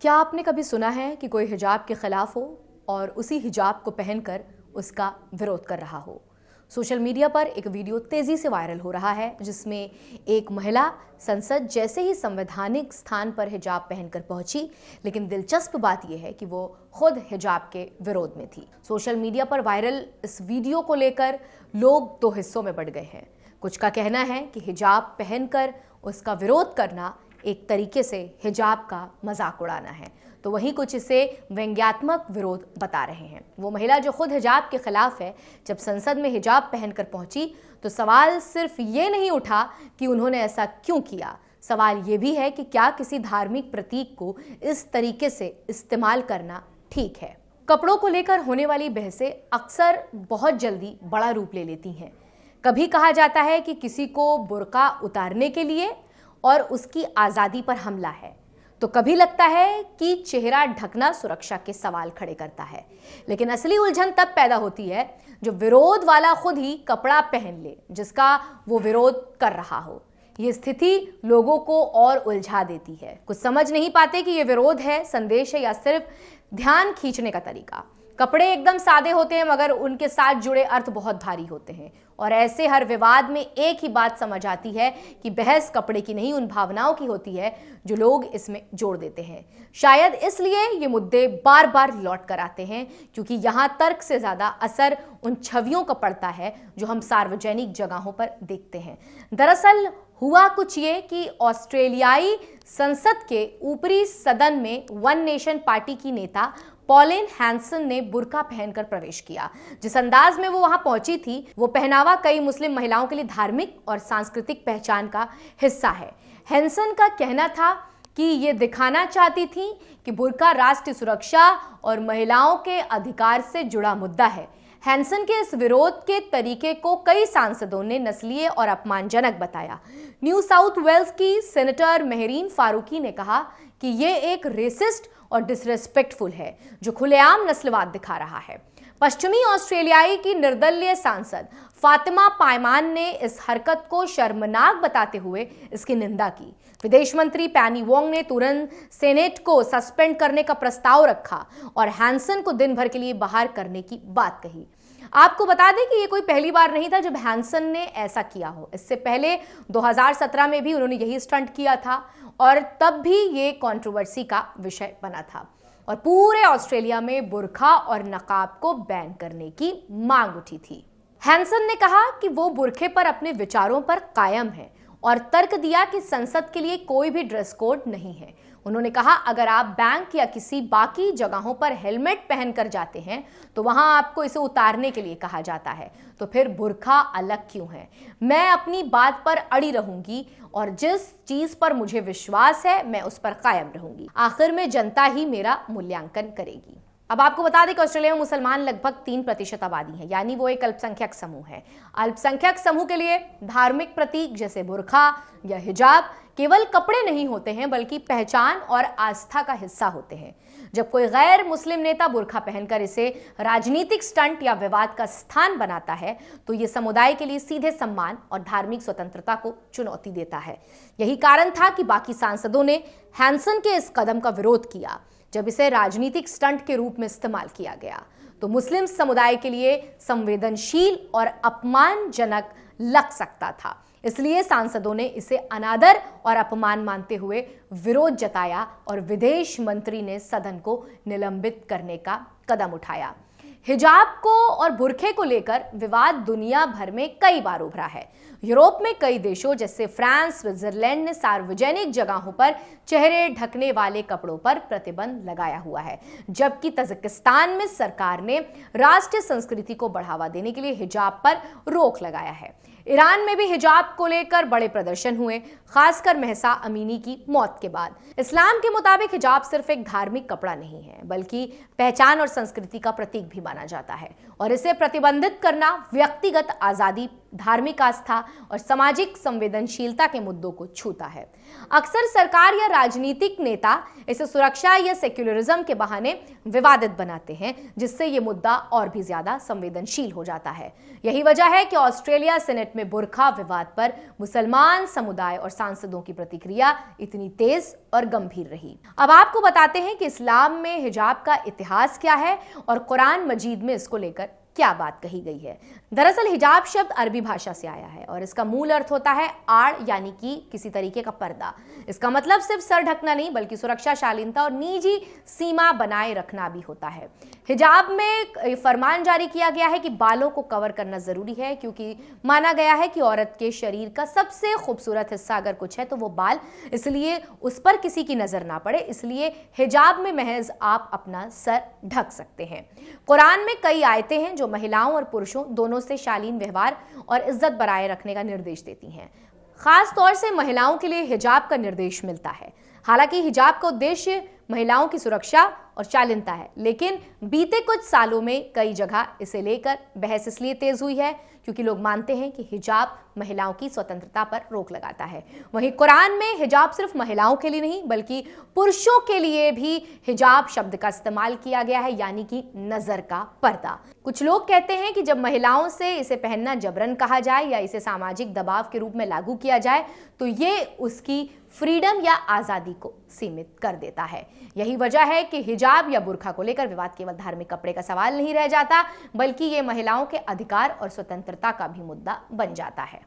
क्या आपने कभी सुना है कि कोई हिजाब के खिलाफ हो और उसी हिजाब को पहनकर उसका विरोध कर रहा हो? सोशल मीडिया पर एक वीडियो तेजी से वायरल हो रहा है जिसमें एक महिला संसद जैसे ही संवैधानिक स्थान पर हिजाब पहनकर पहुंची, लेकिन दिलचस्प बात यह है कि वो खुद हिजाब के विरोध में थी। सोशल मीडिया पर वायरल इस वीडियो को लेकर लोग दो हिस्सों में बंट गए हैं। कुछ का कहना है कि हिजाब पहनकर उसका विरोध करना एक तरीके से हिजाब का मजाक उड़ाना है, तो वहीं कुछ इसे व्यंग्यात्मक विरोध बता रहे हैं। वो महिला जो खुद हिजाब के खिलाफ है, जब संसद में हिजाब पहनकर पहुंची तो सवाल सिर्फ ये नहीं उठा कि उन्होंने ऐसा क्यों किया, सवाल ये भी है कि क्या किसी धार्मिक प्रतीक को इस तरीके से इस्तेमाल करना ठीक है। कपड़ों को लेकर होने वाली बहसें अक्सर बहुत जल्दी बड़ा रूप ले लेती हैं। कभी कहा जाता है कि किसी को बुर्का उतारने के लिए और उसकी आज़ादी पर हमला है, तो कभी लगता है कि चेहरा ढकना सुरक्षा के सवाल खड़े करता है। लेकिन असली उलझन तब पैदा होती है जो विरोध वाला खुद ही कपड़ा पहन ले जिसका वो विरोध कर रहा हो। ये स्थिति लोगों को और उलझा देती है। कुछ समझ नहीं पाते कि ये विरोध है, संदेश है या सिर्फ ध्यान खींचने का तरीका। कपड़े एकदम सादे होते हैं मगर उनके साथ जुड़े अर्थ बहुत भारी होते हैं, और ऐसे हर विवाद में एक ही बात समझ आती है कि बहस कपड़े की नहीं, उन भावनाओं की होती है जो लोग इसमें जोड़ देते हैं। शायद इसलिए ये मुद्दे बार बार लौट कर आते हैं, क्योंकि यहाँ तर्क से ज्यादा असर उन छवियों का पड़ता है जो हम सार्वजनिक जगहों पर देखते हैं। दरअसल हुआ कुछ ये कि ऑस्ट्रेलियाई संसद के ऊपरी सदन में वन नेशन पार्टी की नेता पॉलिन हैंसन ने बुर्का पहनकर प्रवेश किया। जिस अंदाज में वो वहां पहुंची थी, वो पहनावा कई मुस्लिम महिलाओं के लिए धार्मिक और सांस्कृतिक पहचान का हिस्सा है। हैंसन का कहना था कि ये दिखाना चाहती थी कि बुर्का राष्ट्रीय सुरक्षा और महिलाओं के अधिकार से जुड़ा मुद्दा है। हैंसन के इस विरोध के तरीके को कई सांसदों ने नस्लीय और अपमानजनक बताया। न्यू साउथ वेल्स की सेनेटर मेहरीन फारूकी ने कहा कि ये एक रेसिस्ट और डिसरेस्पेक्टफुल है जो खुलेआम नस्लवाद दिखा रहा है। पश्चिमी ऑस्ट्रेलियाई की निर्दलीय सांसद फातिमा पायमान ने इस हरकत को शर्मनाक बताते हुए इसकी निंदा की। विदेश मंत्री पैनी वोंग ने तुरंत सेनेट को सस्पेंड करने का प्रस्ताव रखा और हैंसन को दिन भर के लिए बाहर करने की बात कही। आपको बता दें कि ये कोई पहली बार नहीं था जब हैंसन ने ऐसा किया हो। इससे पहले 2017 में भी उन्होंने यही स्टंट किया था और तब भी ये कंट्रोवर्सी का विषय बना था और पूरे ऑस्ट्रेलिया में बुर्का और नकाब को बैन करने की मांग उठी थी। हैंसन ने कहा कि वो बुर्के पर अपने विचारों पर कायम है और तर्क दिया कि संसद के लिए कोई भी ड्रेस कोड नहीं है। उन्होंने कहा, अगर आप बैंक या किसी बाकी जगहों पर हेलमेट पहनकर जाते हैं तो वहां आपको इसे उतारने के लिए कहा जाता है, तो फिर बुर्का अलग क्यों है? मैं अपनी बात पर अड़ी रहूंगी और जिस चीज पर मुझे विश्वास है मैं उस पर कायम रहूंगी। आखिर में जनता ही मेरा मूल्यांकन करेगी। अब आपको बता दें कि ऑस्ट्रेलिया में मुसलमान लगभग 3% आबादी है, यानी वो एक अल्पसंख्यक समूह है। अल्पसंख्यक समूह के लिए धार्मिक प्रतीक जैसे बुर्का या हिजाब केवल कपड़े नहीं होते हैं बल्कि पहचान और आस्था का हिस्सा होते हैं। जब कोई गैर मुस्लिम नेता बुर्का पहनकर इसे राजनीतिक स्टंट या विवाद का स्थान बनाता है तो ये समुदाय के लिए सीधे सम्मान और धार्मिक स्वतंत्रता को चुनौती देता है। यही कारण था कि बाकी सांसदों ने हैंसन के इस कदम का विरोध किया। जब इसे राजनीतिक स्टंट के रूप में इस्तेमाल किया गया तो मुस्लिम समुदाय के लिए संवेदनशील और अपमानजनक लग सकता था। इसलिए सांसदों ने इसे अनादर और अपमान मानते हुए विरोध जताया और विदेश मंत्री ने सदन को निलंबित करने का कदम उठाया। हिजाब को और बुर्के को लेकर विवाद दुनिया भर में कई बार उभरा है। यूरोप में कई देशों जैसे फ्रांस, स्विट्जरलैंड ने सार्वजनिक जगहों पर चेहरे ढकने वाले कपड़ों पर प्रतिबंध लगाया हुआ है, जबकि तजाकिस्तान में सरकार ने राष्ट्रीय संस्कृति को बढ़ावा देने के लिए हिजाब पर रोक लगाया है। ईरान में भी हिजाब को लेकर बड़े प्रदर्शन हुए, खासकर महसा अमीनी की मौत के बाद। इस्लाम के मुताबिक हिजाब सिर्फ एक धार्मिक कपड़ा नहीं है बल्कि पहचान और संस्कृति का प्रतीक भी माना जाता है, और इसे प्रतिबंधित करना व्यक्तिगत आजादी, धार्मिक आस्था और सामाजिक संवेदनशीलता के मुद्दों को छूता है। अक्सर सरकार या राजनीतिक नेता इसे सुरक्षा या सेक्युलरिज्म के बहाने विवादित बनाते हैं, जिससे ये मुद्दा और भी ज्यादा संवेदनशील हो जाता है। यही वजह है कि ऑस्ट्रेलिया सेनेट में बुर्का विवाद पर मुसलमान समुदाय और सांसदों की प्रतिक्रिया इतनी तेज और गंभीर रही। अब आपको बताते हैं कि इस्लाम में हिजाब का इतिहास क्या है और कुरान मजीद में इसको लेकर क्या बात कही गई है। दरअसल हिजाब शब्द अरबी भाषा से आया है और इसका मूल अर्थ होता है आड़, यानी कि किसी तरीके का पर्दा। इसका मतलब सिर्फ सर ढकना नहीं बल्कि सुरक्षा, शालीनता और निजी सीमा बनाए रखना भी होता है। हिजाब में फरमान जारी किया गया है कि बालों को कवर करना जरूरी है, क्योंकि माना गया है कि औरत के शरीर का सबसे खूबसूरत हिस्सा अगर कुछ है तो वो बाल, इसलिए उस पर किसी की नजर ना पड़े, इसलिए हिजाब में महज आप अपना सर ढक सकते हैं। कुरान में कई आयतें हैं जो महिलाओं और पुरुषों दोनों से शालीन व्यवहार और इज्जत बनाए रखने का निर्देश देती हैं। खास तौर से महिलाओं के लिए हिजाब का निर्देश मिलता है। हालांकि हिजाब का उद्देश्य महिलाओं की सुरक्षा और शालीनता है, लेकिन बीते कुछ सालों में कई जगह इसे लेकर बहस इसलिए तेज हुई है क्योंकि लोग मानते हैं कि हिजाब महिलाओं की स्वतंत्रता पर रोक लगाता है। वहीं कुरान में हिजाब सिर्फ महिलाओं के लिए नहीं बल्कि पुरुषों के लिए भी हिजाब शब्द का इस्तेमाल किया गया है, यानी कि नजर का पर्दा। कुछ लोग कहते हैं कि जब महिलाओं से इसे पहनना जबरन कहा जाए या इसे सामाजिक दबाव के रूप में लागू किया जाए तो ये उसकी फ्रीडम या आजादी को सीमित कर देता है। यही वजह है कि हिजाब या बुर्का को लेकर विवाद केवल धार्मिक कपड़े का सवाल नहीं रह जाता, बल्कि ये महिलाओं के अधिकार और स्वतंत्रता का भी मुद्दा बन जाता है।